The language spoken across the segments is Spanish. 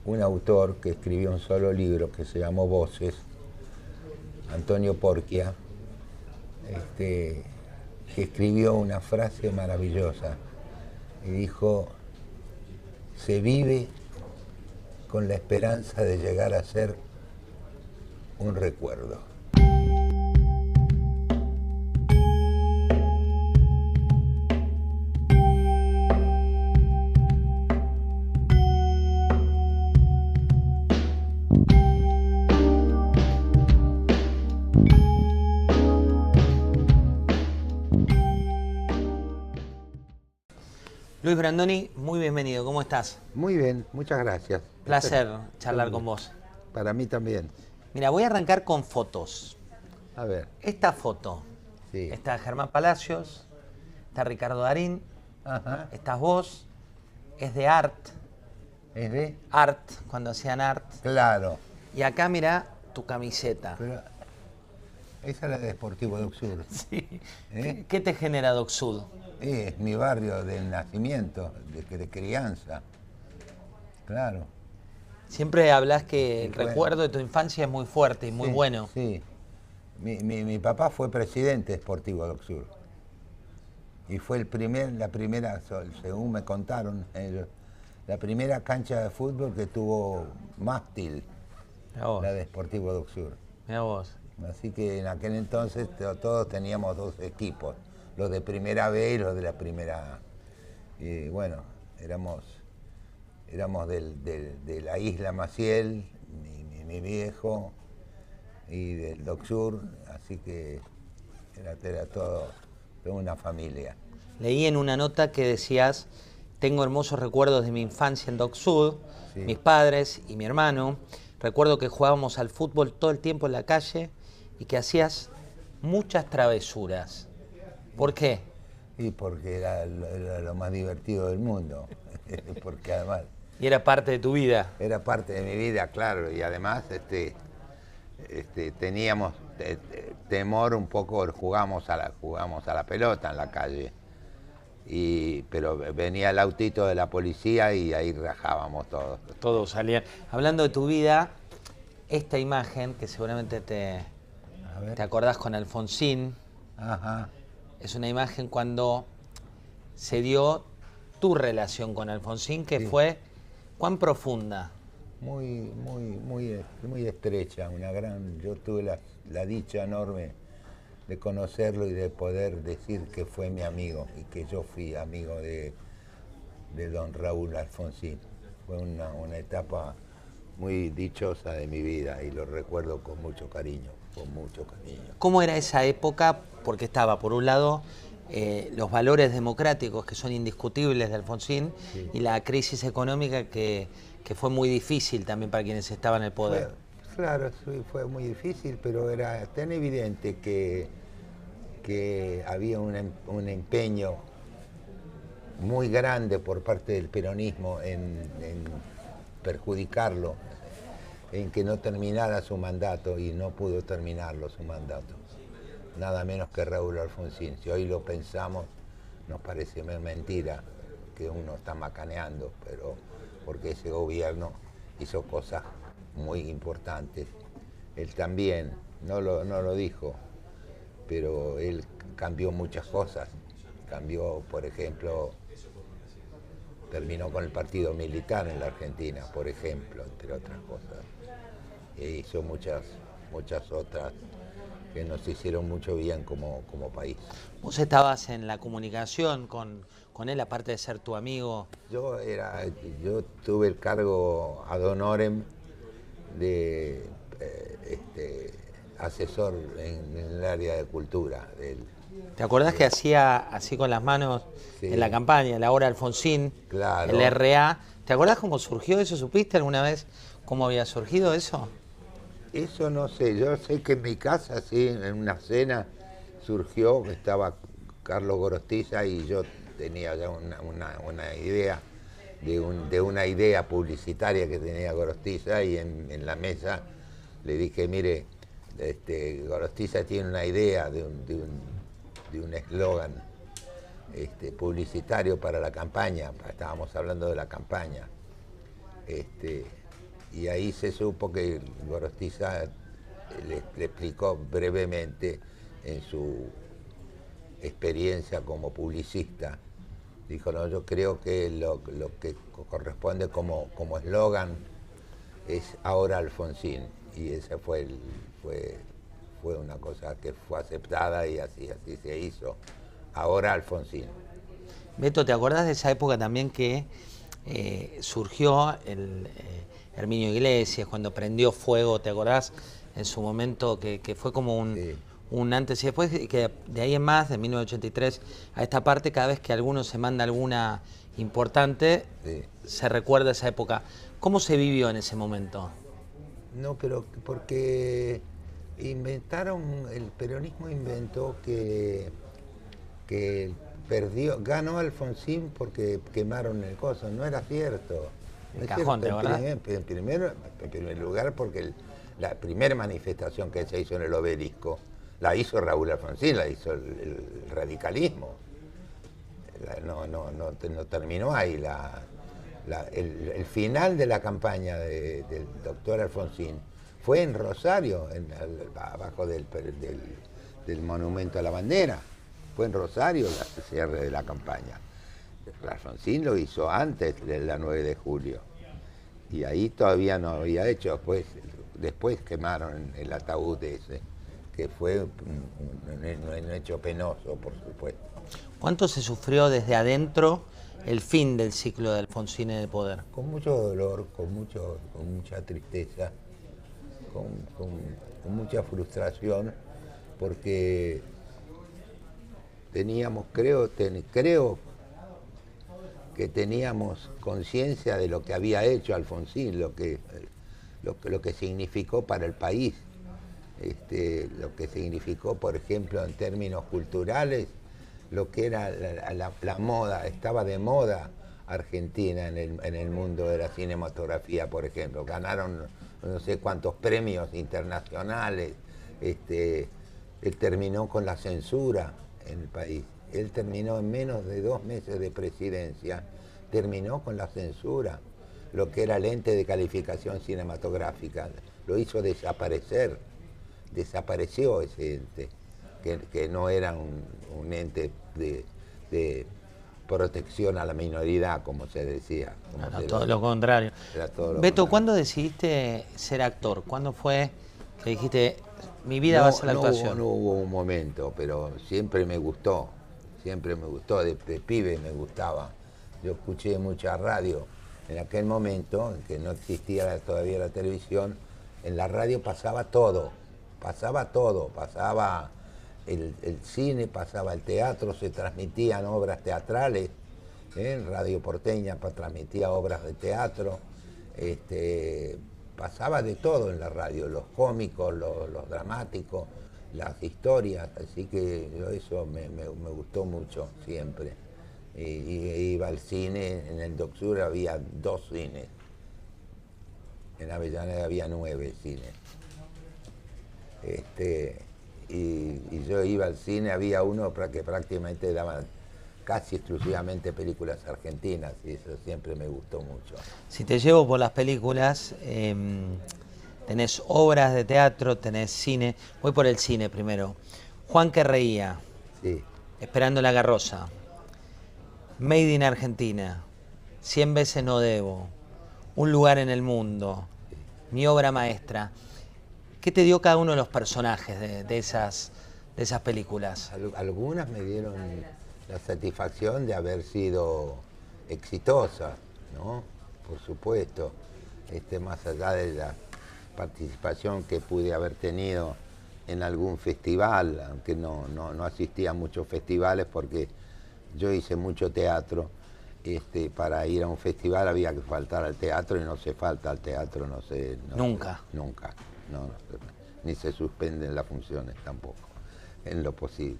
un autor que escribió un solo libro que se llamó Voces, Antonio Porquia, que escribió una frase maravillosa y dijo: se vive con la esperanza de llegar a ser un recuerdo. Luis Brandoni, muy bienvenido, ¿cómo estás? Muy bien, muchas gracias. Placer charlar con vos. Para mí también. Mira, voy a arrancar con fotos. A ver. Esta foto, Sí. está Germán Palacios, está Ricardo Darín, Ajá. estás vos, es de Art, ¿Es de? cuando hacían Art. Claro. Y acá mira tu camiseta. Pero esa es la de Sportivo Doc Sur. Sí. ¿Eh? ¿Qué te genera Doc Sud? Es mi barrio del nacimiento, de crianza. Claro. Siempre hablas que el Bueno. recuerdo de tu infancia es muy fuerte y muy Sí, bueno. Sí. Mi papá fue presidente de Sportivo Doc Sur. Y fue la primera, según me contaron ellos, la primera cancha de fútbol que tuvo mástil, Mirá vos, la de Sportivo Doc Sur. mirá vos. Así que en aquel entonces todos teníamos dos equipos, los de primera B y los de la primera. Y bueno, éramos de la isla Maciel, mi viejo, y del Doc Sur, así que era todo una familia. Leí en una nota que decías: tengo hermosos recuerdos de mi infancia en Doc Sud, Sí. mis padres y mi hermano. Recuerdo que jugábamos al fútbol todo el tiempo en la calle y que hacías muchas travesuras. ¿Por qué? Y porque era lo más divertido del mundo, porque además Y era parte de tu vida. era parte de mi vida, claro, y además teníamos temor un poco, jugamos a la pelota en la calle, pero venía el autito de la policía y ahí rajábamos todos. Todos salían. Hablando de tu vida, esta imagen, que seguramente te acordás con Alfonsín, Ajá. es una imagen cuando se dio tu relación con Alfonsín, que Sí. fue ¿cuán profunda? Muy estrecha, yo tuve la dicha enorme de conocerlo y de poder decir que fue mi amigo y que yo fui amigo de don Raúl Alfonsín. Fue una etapa muy dichosa de mi vida y lo recuerdo con mucho cariño, ¿Cómo era esa época? Porque estaba, por un lado, los valores democráticos que son indiscutibles de Alfonsín, Sí. y la crisis económica que fue muy difícil también para quienes estaban en el poder. Claro, sí, fue muy difícil, pero era tan evidente que había un empeño muy grande por parte del peronismo en perjudicarlo, en que no terminara su mandato, y no pudo terminarlo su mandato. Nada menos que Raúl Alfonsín. Si hoy lo pensamos, nos parece mentira que uno está macaneando, pero porque ese gobierno hizo cosas muy importantes. Él también, no lo dijo, pero él cambió muchas cosas. Cambió, por ejemplo, terminó con el partido militar en la Argentina, por ejemplo, entre otras cosas. E hizo muchas otras que nos hicieron mucho bien como país. Vos estabas en la comunicación con él, aparte de ser tu amigo. Yo tuve el cargo ad honorem de asesor en el área de cultura de él. ¿Te acordás que hacía así con las manos Sí. en la campaña, la hora Alfonsín, Claro. el RA? ¿Te acordás cómo surgió eso? ¿Supiste alguna vez cómo había surgido eso? Eso no sé, yo sé que en mi casa, sí, en una cena surgió, estaba Carlos Gorostiza y yo tenía ya una idea de una idea publicitaria que tenía Gorostiza, y en la mesa le dije: mire, Gorostiza tiene una idea de un eslogan publicitario para la campaña. Estábamos hablando de la campaña. Y ahí se supo que Gorostiza le explicó brevemente en su experiencia como publicista. Dijo, no, yo creo que lo que corresponde como eslogan es ahora Alfonsín. Y esa fue una cosa que fue aceptada y así se hizo. Ahora Alfonsín. Beto, ¿te acordás de esa época también que surgió el Herminio Iglesias, cuando prendió fuego? ¿Te acordás en su momento que fue como Sí. un antes y después? Y que de ahí en más, de 1983 a esta parte, cada vez que alguno se manda alguna importante, Sí. se recuerda esa época. ¿Cómo se vivió en ese momento? No, pero porque el peronismo inventó que ganó Alfonsín porque quemaron el coso. No era cierto. No El es cajón, cierto. ¿verdad? En primer lugar, porque la primera manifestación que se hizo en el Obelisco la hizo Raúl Alfonsín, la hizo el radicalismo. No terminó ahí. El final de la campaña del doctor Alfonsín fue en Rosario, abajo del monumento a la bandera. Fue en Rosario el cierre de la campaña. Alfonsín lo hizo antes de la 9 de julio. Y ahí todavía no había hecho. Después quemaron el ataúd ese, que fue un hecho penoso, por supuesto. ¿Cuánto se sufrió desde adentro el fin del ciclo de Alfonsín en el poder? Con mucho dolor, con mucha tristeza, con mucha frustración, porque teníamos, creo que teníamos conciencia de lo que había hecho Alfonsín, lo que significó para el país, lo que significó, por ejemplo, en términos culturales, lo que era la moda. Estaba de moda Argentina en el mundo de la cinematografía, por ejemplo. Ganaron no sé cuántos premios internacionales. Él terminó con la censura en el país. Él terminó en menos de 2 meses de presidencia, terminó con la censura, lo que era el ente de calificación cinematográfica. Lo hizo desaparecer. Desapareció ese ente, que no era un ente de protección a la minoridad, como se decía. Era todo lo contrario. Beto, ¿cuándo decidiste ser actor? ¿Cuándo fue que dijiste, mi vida va a ser la actuación? No hubo un momento, pero siempre me gustó, de pibe me gustaba. Yo escuché mucha radio. En aquel momento, en que no existía todavía la televisión, en la radio pasaba todo, pasaba el cine, pasaba el teatro, se transmitían obras teatrales, Radio Porteña transmitía obras de teatro, pasaba de todo en la radio, los cómicos, los dramáticos, las historias, así que eso me gustó mucho siempre. Y iba al cine, en el Doc Sur había 2 cines, en Avellaneda había 9 cines. Y yo iba al cine, había uno que prácticamente daba casi exclusivamente películas argentinas, y eso siempre me gustó mucho. Si te llevo por las películas, tenés obras de teatro, tenés cine. Voy por el cine primero. Juan que reía. Sí. Esperando la carroza. Made in Argentina. 100 veces no debo. Un lugar en el mundo. Mi obra maestra. ¿Qué te dio cada uno de los personajes de esas películas? Algunas me dieron la satisfacción de haber sido exitosas, ¿no? Por supuesto, más allá de la participación que pude haber tenido en algún festival, aunque no asistía a muchos festivales porque yo hice mucho teatro. Para ir a un festival había que faltar al teatro, y no se falta al teatro, Nunca. Nunca. No, ni se suspenden las funciones tampoco, en lo posible.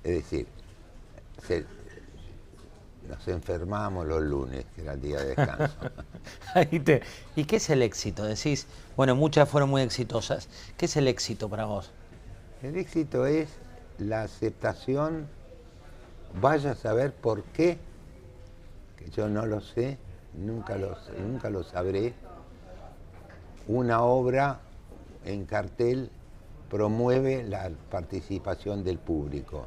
Es decir, nos enfermamos los lunes, que era el día de descanso. ¿Y qué es el éxito? Decís, bueno, muchas fueron muy exitosas. ¿Qué es el éxito para vos? El éxito es la aceptación, vaya a saber por qué, que yo no lo sé, nunca lo sabré, una obra en cartel promueve la participación del público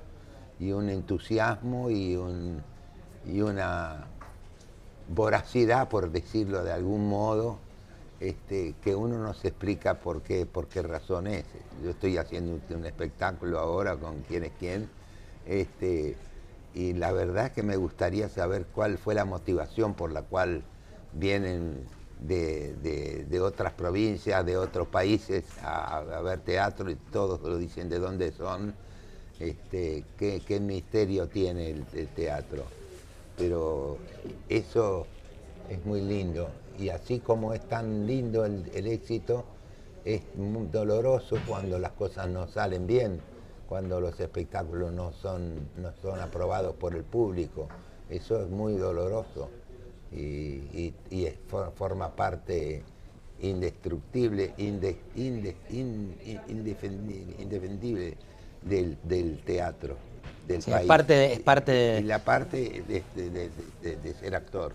y un entusiasmo y una voracidad, por decirlo de algún modo, que uno no se explica por qué razón es. Yo estoy haciendo un espectáculo ahora con Quién es quién, y la verdad es que me gustaría saber cuál fue la motivación por la cual vienen de otras provincias, de otros países a ver teatro, y todos lo dicen de dónde son, qué misterio tiene el teatro. Pero eso es muy lindo, y así como es tan lindo el éxito, es muy doloroso cuando las cosas no salen bien, cuando los espectáculos no son aprobados por el público. Eso es muy doloroso y forma parte indestructible, indefendible del teatro, del Sí, país. es parte de... Y la parte de ser actor.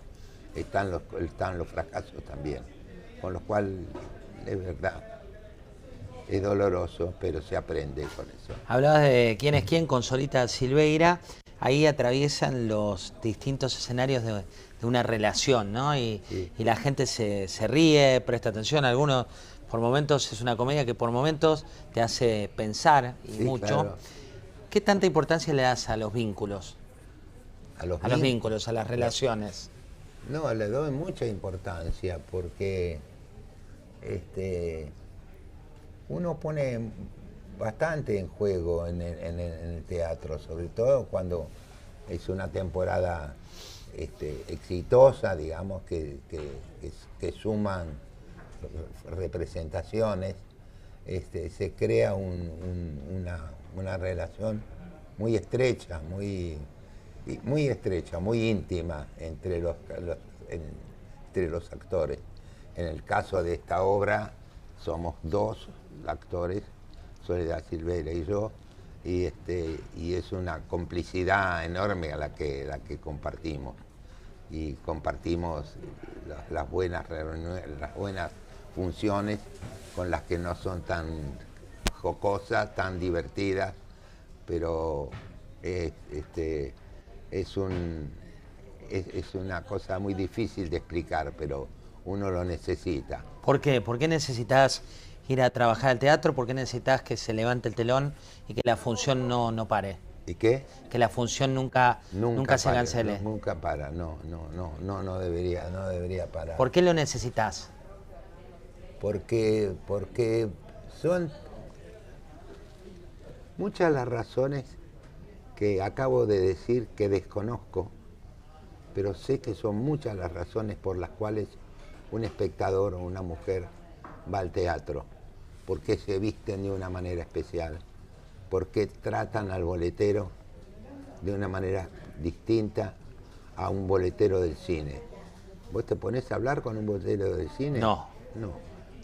Están los fracasos también, con lo cual es verdad, es doloroso, pero se aprende con eso. Hablabas de Quién es quién con Solita Silveira, ahí atraviesan los distintos escenarios de una relación, ¿no? Y, Sí. y la gente se ríe, presta atención, algunos por momentos es una comedia que por momentos te hace pensar, y Sí, mucho. claro. ¿Qué tanta importancia le das a los vínculos? A los A los vínculos, a las relaciones. No, le doy mucha importancia porque uno pone bastante en juego en el teatro, sobre todo cuando es una temporada exitosa, digamos, que suman representaciones. Se crea una relación muy estrecha, muy estrecha, muy íntima entre los actores. En el caso de esta obra somos dos actores, Soledad Silveira y yo, y es una complicidad enorme la que compartimos. Y compartimos las buenas reuniones, las buenas funciones, con las que no son tan jocosas, tan divertidas, pero es una cosa muy difícil de explicar, pero uno lo necesita. ¿Por qué? ¿Por qué necesitas ir a trabajar al teatro? ¿Por qué necesitas que se levante el telón y que la función no pare? ¿Y qué? Que la función nunca se cancele. No, nunca para, no debería parar. ¿Por qué lo necesitas? Porque son muchas las razones que acabo de decir que desconozco, pero sé que son muchas las razones por las cuales un espectador o una mujer va al teatro. ¿Por qué se visten de una manera especial? ¿Por qué tratan al boletero de una manera distinta a un boletero del cine? ¿Vos te ponés a hablar con un boletero del cine? No. No.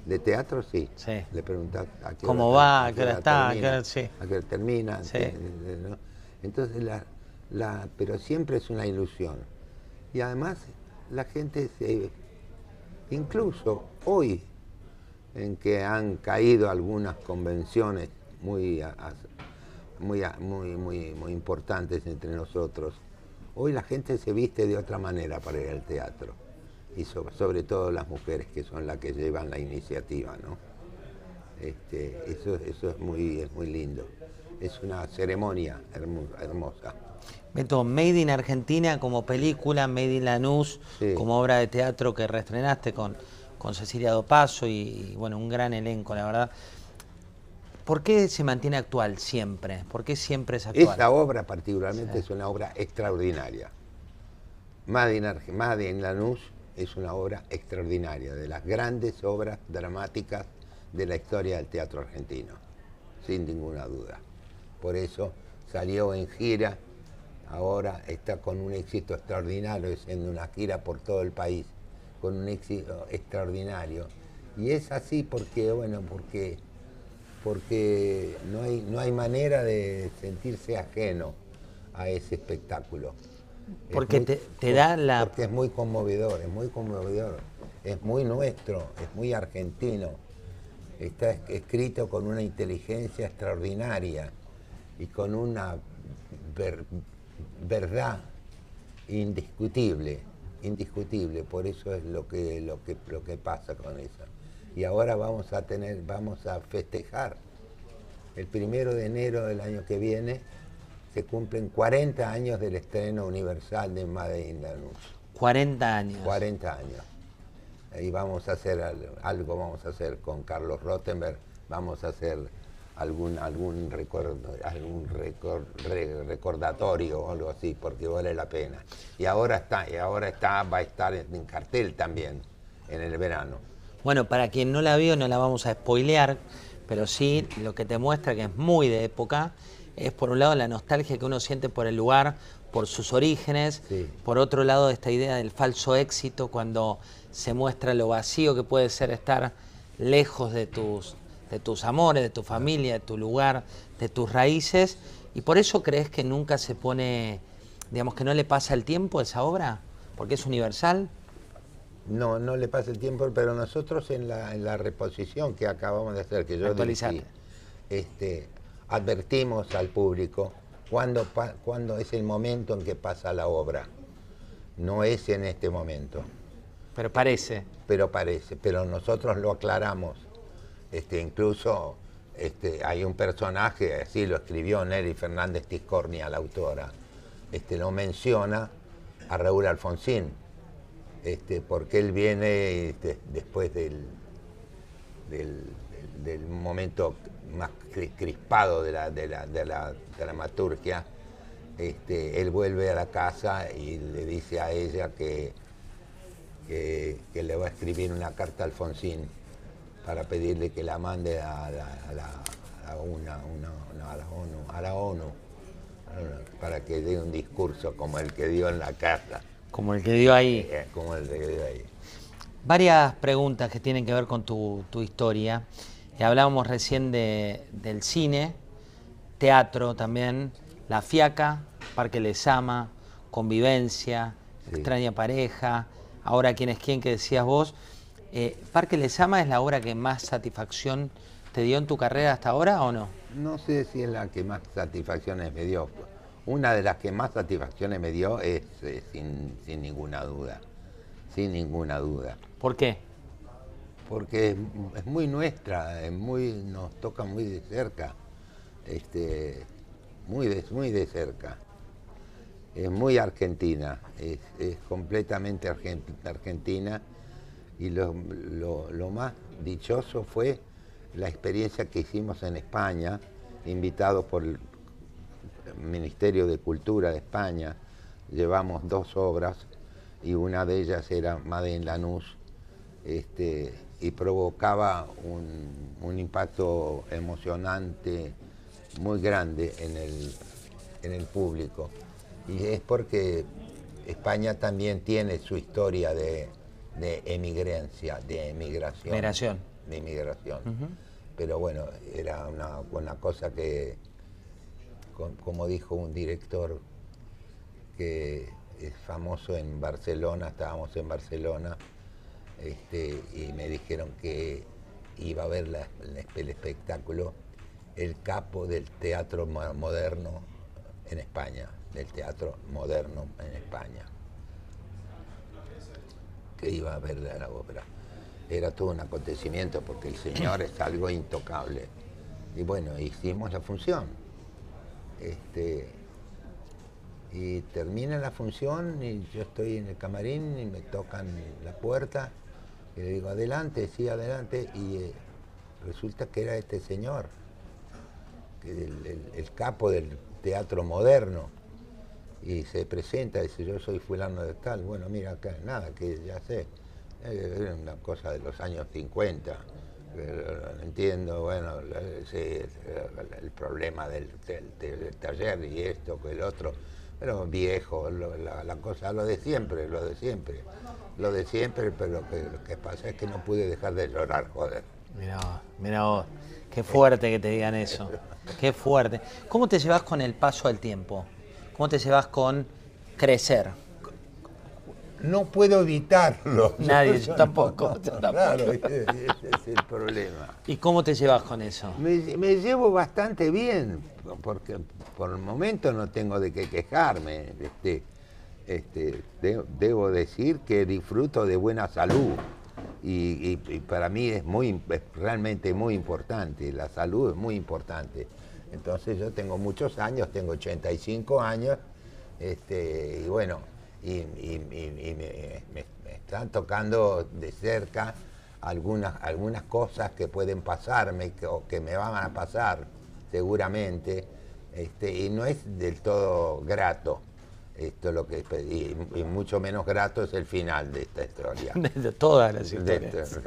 ¿De teatro sí? Sí. Le preguntás a qué ¿Cómo hora va? ¿A qué hora está? termina, ¿A qué hora? Sí. a qué hora termina? Sí. ¿No? Entonces, pero siempre es una ilusión. Y además, la gente incluso hoy, en que han caído algunas convenciones muy importantes entre nosotros, hoy la gente se viste de otra manera para ir al teatro, y sobre todo las mujeres, que son las que llevan la iniciativa, ¿no? Eso es muy lindo, es una ceremonia hermosa. Beto, Made in Argentina como película, Made in Lanús Sí. como obra de teatro que reestrenaste con Cecilia Dopazo y bueno, un gran elenco, la verdad. ¿Por qué se mantiene actual siempre? ¿Por qué siempre es actual? Esta obra particularmente Sí. es una obra extraordinaria. Made in Lanús es una obra extraordinaria, de las grandes obras dramáticas de la historia del teatro argentino, sin ninguna duda. Por eso salió en gira, ahora está con un éxito extraordinario, haciendo una gira por todo el país, con un éxito extraordinario. Y es así porque no hay manera de sentirse ajeno a ese espectáculo. Porque te da la... Porque es muy conmovedor, es muy nuestro, es muy argentino. Está escrito con una inteligencia extraordinaria y con una verdad indiscutible, por eso es lo que pasa con eso. Y ahora vamos a festejar el 1 de enero del año que viene, se cumplen 40 años del estreno universal de Made in Lanús. 40 años. 40 años. Y vamos a hacer algo, vamos a hacer con Carlos Rottenberg, vamos a hacer algún recordatorio o algo así, porque vale la pena. Y ahora va a estar en cartel también en el verano. Bueno, para quien no la vio, no la vamos a spoilear, pero sí lo que te muestra que es muy de época es, por un lado, la nostalgia que uno siente por el lugar, por sus orígenes, sí. Por otro lado, esta idea del falso éxito, cuando se muestra lo vacío que puede ser estar lejos de tus amores, de tu familia, de tu lugar, de tus raíces, y por eso crees que nunca se pone, digamos, que no le pasa el tiempo a esa obra, porque es universal. No, no le pasa el tiempo, pero nosotros en la reposición que acabamos de hacer, que yo dirigí, advertimos al público cuando es el momento en que pasa la obra. No es en este momento. Pero parece. Pero nosotros lo aclaramos. Incluso hay un personaje, así lo escribió Nelly Fernández Tiscornia, la autora, lo menciona a Raúl Alfonsín, porque él viene después del momento más crispado de la dramaturgia. Él vuelve a la casa y le dice a ella que le va a escribir una carta a Alfonsín para pedirle que la mande a la ONU para que dé un discurso como el que dio en la carta. Como el que dio ahí. Como el que dio ahí. Varias preguntas que tienen que ver con tu historia. Hablábamos recién del cine, teatro también, La Fiaca, Parque Lezama, Convivencia, sí. Extraña Pareja, Ahora quién es quién, que decías vos. ¿Parque Lezama es la obra que más satisfacción te dio en tu carrera hasta ahora o no? No sé si es la que más satisfacciones me dio. Una de las que más satisfacciones me dio es sin ninguna duda. Sin ninguna duda. ¿Por qué? Porque es muy nuestra, nos toca muy de cerca, muy de cerca. Es muy argentina, es completamente argentina, y lo más dichoso fue la experiencia que hicimos en España, invitados por el Ministerio de Cultura de España. Llevamos 2 obras y una de ellas era Made in Lanús, y provocaba un impacto emocionante muy grande en el público. Y es porque España también tiene su historia de emigración. Uh-huh. Pero bueno, era una cosa que, como dijo un director que es famoso en Barcelona, estábamos en Barcelona, y me dijeron que iba a ver el espectáculo El capo del teatro moderno en España, del teatro moderno en España, que iba a ver la ópera. Era todo un acontecimiento porque el señor es algo intocable. Y bueno, hicimos la función. Y termina la función y yo estoy en el camarín y me tocan la puerta y le digo, adelante, sí, adelante, y resulta que era este señor, el capo del teatro moderno, y se presenta y dice, yo soy fulano de tal. Bueno, mira acá, nada, que ya sé, era una cosa de los años 50, entiendo, bueno, el problema del taller y esto, que el otro, pero viejo, la cosa, lo de siempre, pero lo que pasa es que no pude dejar de llorar, joder. Mirá vos, qué fuerte que te digan eso, qué fuerte. ¿Cómo te llevas con el paso del tiempo? ¿Cómo te llevas con crecer. No puedo evitarlo. Nadie, yo tampoco. Claro, ese es el problema. ¿Y cómo te llevas con eso? Me llevo bastante bien, porque por el momento no tengo de qué quejarme. Debo decir que disfruto de buena salud y para mí es realmente muy importante. La salud es muy importante. Entonces yo tengo muchos años, tengo 85 años, y bueno, me están tocando de cerca algunas cosas que pueden pasarme o que me van a pasar seguramente, y no es del todo grato. Esto lo que y mucho menos grato es el final de esta historia. De todas las historias.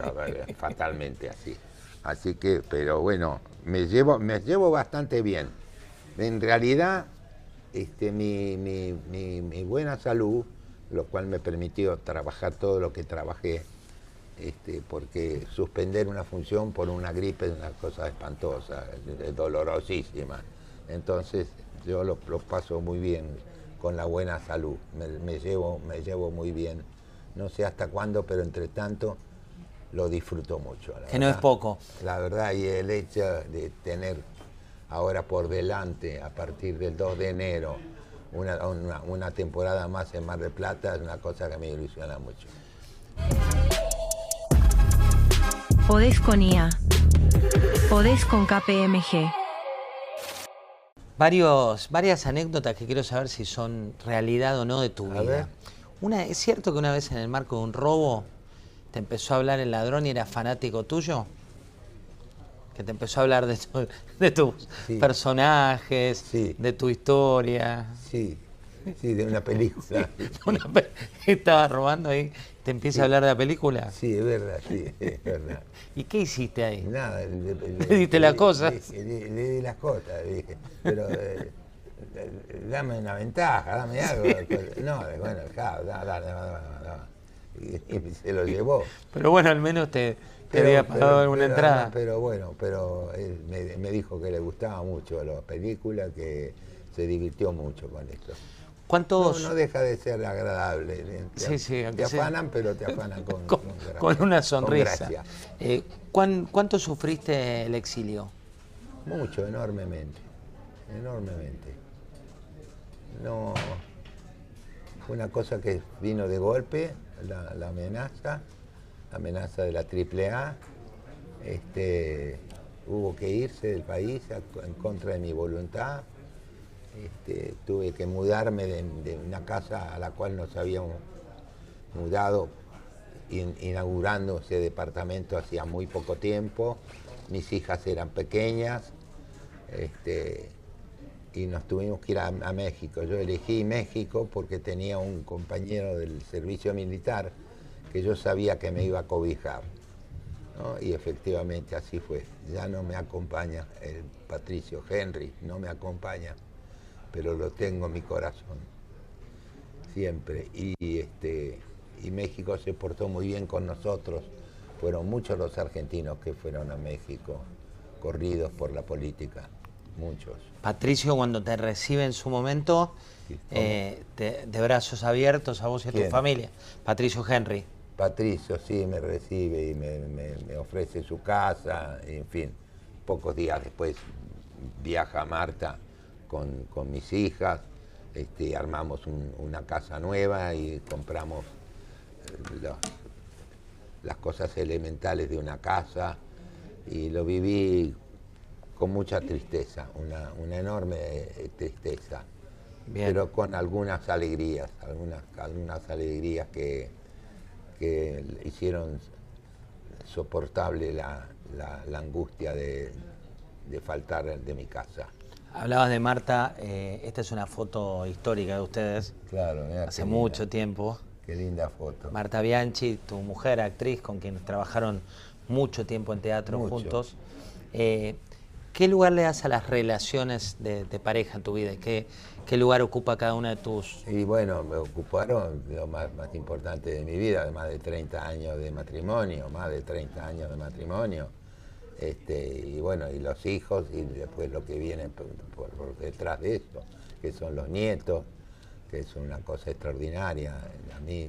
Fatalmente así. Así que, pero bueno, me llevo bastante bien. En realidad, mi buena salud, lo cual me permitió trabajar todo lo que trabajé, porque suspender una función por una gripe es una cosa espantosa, es dolorosísima. Entonces, yo lo paso muy bien con la buena salud, me llevo muy bien. No sé hasta cuándo, pero entre tanto lo disfruto mucho. Que no es poco. La verdad, y el hecho de tener ahora por delante, a partir del 2 de enero, una temporada más en Mar del Plata es una cosa que me ilusiona mucho. Podés con IA. Podés con KPMG. Varias anécdotas que quiero saber si son realidad o no de tu vida. ¿Es cierto que una vez en el marco de un robo te empezó a hablar el ladrón y era fanático tuyo? Que te empezó a hablar de tus personajes, de tu historia. Sí, de una película. Estaba robando ahí, ¿te empieza a hablar de la película? Sí, es verdad, es verdad. ¿Y qué hiciste ahí? Nada. ¿Le diste las cosas? Le di las cosas, dije, pero dame una ventaja, dame algo. No, bueno, dale. Y se lo llevó. Pero bueno, al menos te había pagado alguna entrada. Pero bueno, él me dijo que le gustaba mucho la película, que se divirtió mucho con esto. ¿Cuántos? No deja de ser agradable. Te afanan, pero te afanan con una sonrisa. Con gracia. ¿Cuánto sufriste el exilio? Mucho, enormemente. No, fue una cosa que vino de golpe, la amenaza de la AAA. Hubo que irse del país en contra de mi voluntad. Tuve que mudarme de una casa a la cual nos habíamos mudado, inaugurando ese departamento hacía muy poco tiempo. Mis hijas eran pequeñas, y nos tuvimos que ir a México. Yo elegí México porque tenía un compañero del servicio militar que yo sabía que me iba a cobijar, ¿no? Y efectivamente así fue. Ya no me acompaña el Patricio Henry, no me acompaña, pero lo tengo en mi corazón, siempre. Y México se portó muy bien con nosotros. Fueron muchos los argentinos que fueron a México, corridos por la política, muchos. Patricio, cuando te recibe en su momento, de brazos abiertos a vos y a tu familia. Patricio Henry. Patricio, sí, me recibe y me ofrece su casa, en fin. Pocos días después viaja Marta con mis hijas, armamos una casa nueva y compramos las cosas elementales de una casa, y lo viví con mucha tristeza, una enorme tristeza. Bien. Pero con algunas alegrías, algunas alegrías que hicieron soportable la angustia de faltar de mi casa. Hablabas de Marta, esta es una foto histórica de ustedes. Claro, hace mucho tiempo. Qué linda foto. Marta Bianchi, tu mujer, actriz, con quien trabajaron mucho tiempo en teatro juntos. ¿Qué lugar le das a las relaciones de pareja en tu vida? ¿Qué lugar ocupa cada una de tus...? Y bueno, me ocuparon lo más importante de mi vida, más de 30 años de matrimonio, y bueno, y los hijos, y después lo que viene por detrás de esto, que son los nietos. que es una cosa extraordinaria. A mí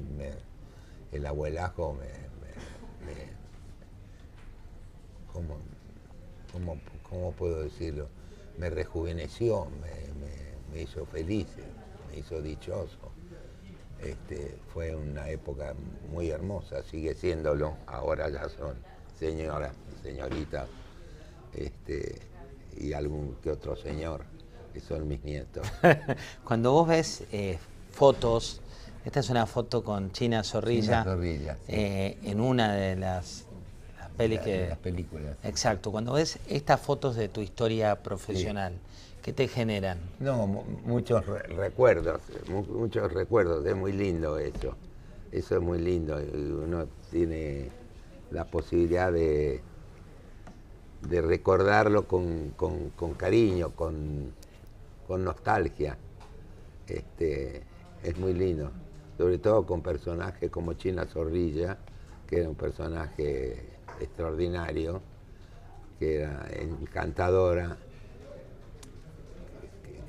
el abuelajo ¿cómo puedo decirlo? Me rejuveneció, me hizo feliz, me hizo dichoso. Fue una época muy hermosa, sigue siéndolo, ahora ya son señoritas, y algún que otro señor, que son mis nietos. Cuando vos ves fotos, esta es una foto con China Zorrilla, Sí. en una de las pelis Las películas. Exacto, cuando ves estas fotos de tu historia profesional, ¿qué te generan? No, muchos recuerdos, es muy lindo eso es muy lindo, uno tiene la posibilidad de recordarlo con cariño, con nostalgia, es muy lindo, sobre todo con personajes como China Zorrilla, que era un personaje extraordinario, que era encantadora,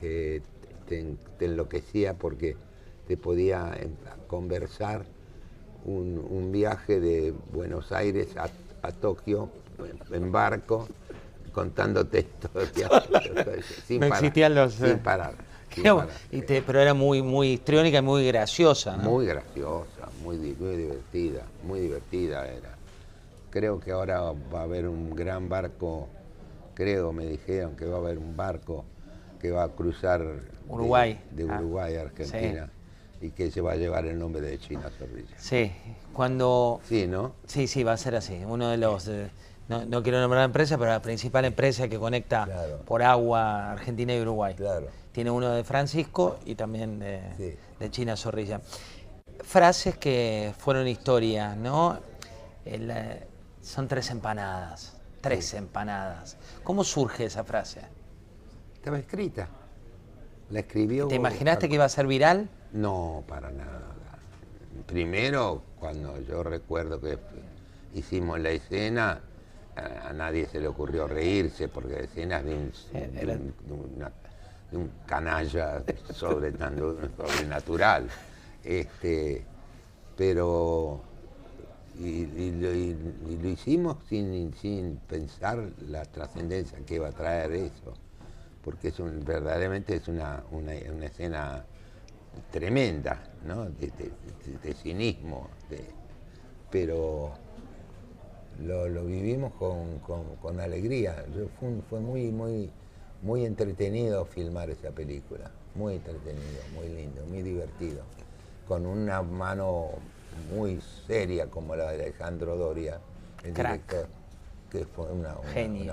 que te enloquecía porque te podía conversar un viaje de Buenos Aires a Tokio en barco, contándote historias sin parar. Pero era muy histriónica y muy graciosa, ¿no? Muy graciosa, muy divertida era. Creo que ahora va a haber un gran barco, me dijeron que va a haber un barco que va a cruzar Uruguay. de Uruguay a Argentina, sí. Y que se va a llevar el nombre de China Zorrilla. Sí, Sí, ¿no? Sí, va a ser así. Uno de los... no quiero nombrar la empresa, pero la principal empresa que conecta por agua Argentina y Uruguay. Claro. Tiene uno de Francisco y también de China Zorrilla. Frases que fueron historia, ¿no? Son 3 empanadas. 3 empanadas. ¿Cómo surge esa frase? Estaba escrita. La escribió... ¿Te imaginaste que iba a ser viral? No, para nada. Primero, cuando yo recuerdo que hicimos la escena, a nadie se le ocurrió reírse, porque escenas de un canalla sobrenatural. Pero lo hicimos sin pensar la trascendencia que iba a traer eso, porque verdaderamente es una escena tremenda, ¿no? de cinismo, pero lo vivimos con alegría. Fue muy entretenido filmar esa película, muy entretenido, muy lindo, muy divertido, con una mano muy seria como la de Alejandro Doria, el director, que fue una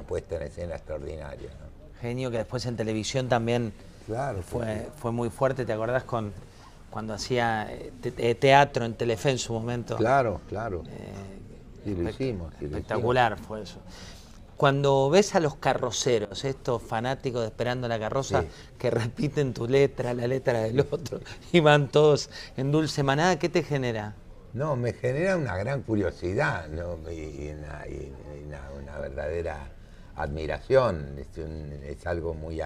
puesta en escena extraordinaria, ¿no? Genio, que después en televisión también fue muy fuerte. ¿Te acordás cuando hacía teatro en Telefe en su momento? Claro. Y lo hicimos. Espectacular fue eso. Cuando ves a los carroceros, estos fanáticos de Esperando la Carroza, que repiten tu letra, la letra del otro, y van todos en dulce manada, ¿qué te genera? No, me genera una gran curiosidad, ¿no? y una verdadera admiración. Es algo muy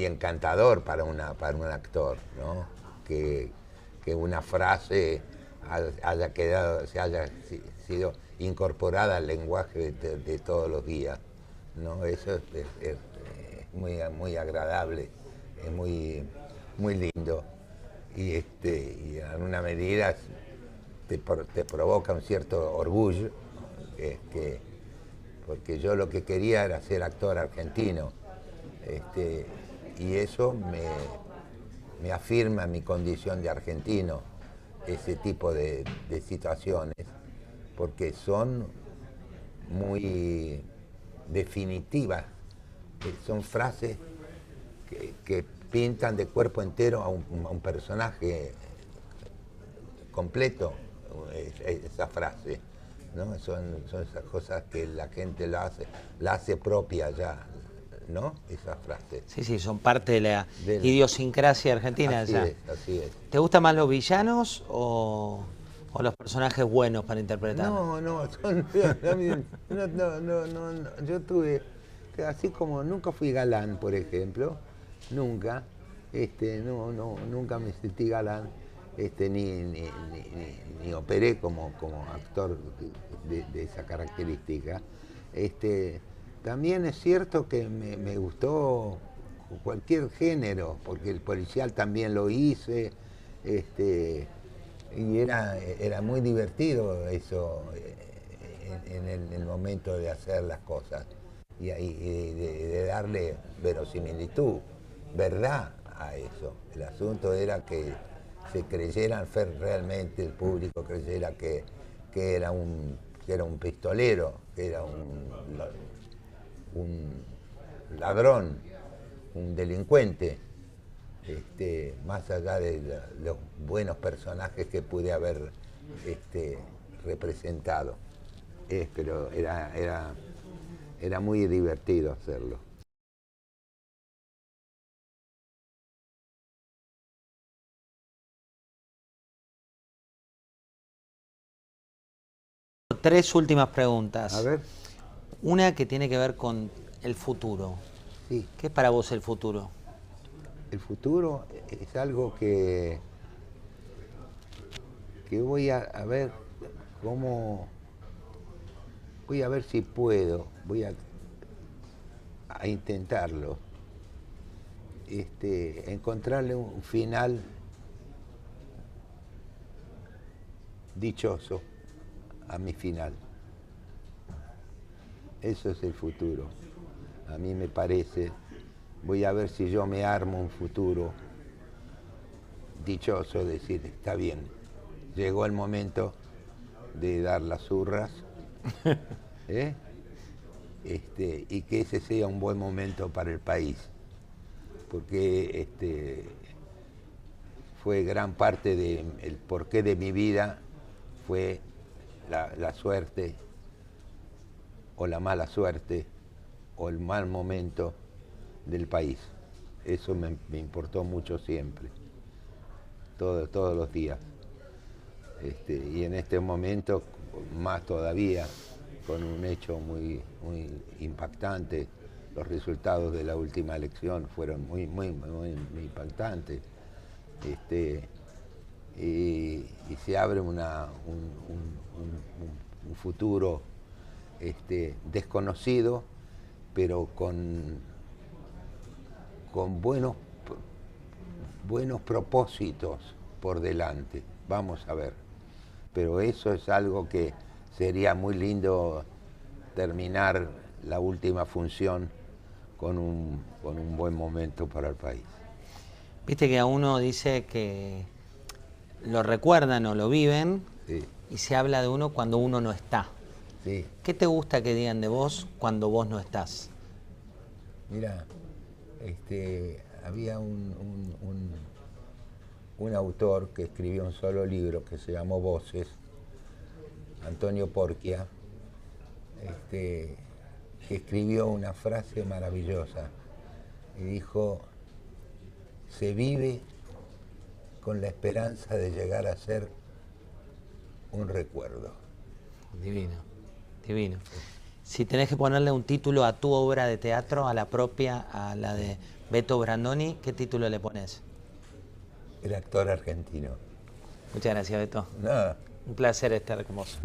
encantador para un actor, ¿no? Que una frase se haya sido incorporada al lenguaje de todos los días, ¿no? Eso es muy agradable, es muy lindo, y en alguna medida te provoca un cierto orgullo, porque yo lo que quería era ser actor argentino, y eso me afirma mi condición de argentino, ese tipo de situaciones, porque son muy definitivas, son frases que pintan de cuerpo entero a un personaje completo, esa frase, ¿no? Son esas cosas que la gente la hace propia ya, ¿no? Esas frases. Sí, son parte de la idiosincrasia argentina. Así es. ¿Te gustan más los villanos o los personajes buenos para interpretar? Yo tuve, así como nunca fui galán, por ejemplo, nunca, nunca me sentí galán, ni operé como actor de esa característica. También es cierto que me gustó cualquier género, porque el policial también lo hice, y era muy divertido eso en el momento de hacer las cosas y de darle verosimilitud, verdad a eso. El asunto era que se creyeran realmente, el público creyera que era un pistolero, que era un ladrón, un delincuente, más allá de los buenos personajes que pude haber representado. Pero era muy divertido hacerlo. Tres últimas preguntas. A ver. Una que tiene que ver con el futuro. Sí. ¿Qué es para vos el futuro? El futuro es algo que voy a ver cómo, voy a ver si puedo, voy a intentarlo, encontrarle un final dichoso a mi final. Eso es el futuro. A mí me parece, voy a ver si yo me armo un futuro dichoso, decir, está bien, llegó el momento de dar las hurras, y que ese sea un buen momento para el país, porque fue gran parte del porqué de mi vida, fue la suerte, o la mala suerte, o el mal momento del país. Eso me importó mucho siempre, todos los días. Y en este momento, más todavía, con un hecho muy impactante. Los resultados de la última elección fueron muy impactantes. Y se abre un futuro desconocido, pero con buenos propósitos por delante. Vamos a ver. Pero eso es algo que sería muy lindo, terminar la última función con un buen momento para el país. Viste que a uno dice que lo recuerdan o lo viven, Sí. Y se habla de uno cuando uno no está. Sí. ¿Qué te gusta que digan de vos cuando vos no estás? Mira, había un autor que escribió un solo libro que se llamó Voces, Antonio Porquia, que escribió una frase maravillosa y dijo: se vive con la esperanza de llegar a ser un recuerdo. Divino, divino. Si tenés que ponerle un título a tu obra de teatro, a la propia, a la de Beto Brandoni, ¿qué título le pones? El actor argentino. Muchas gracias, Beto. Nada. Un placer estar con vos.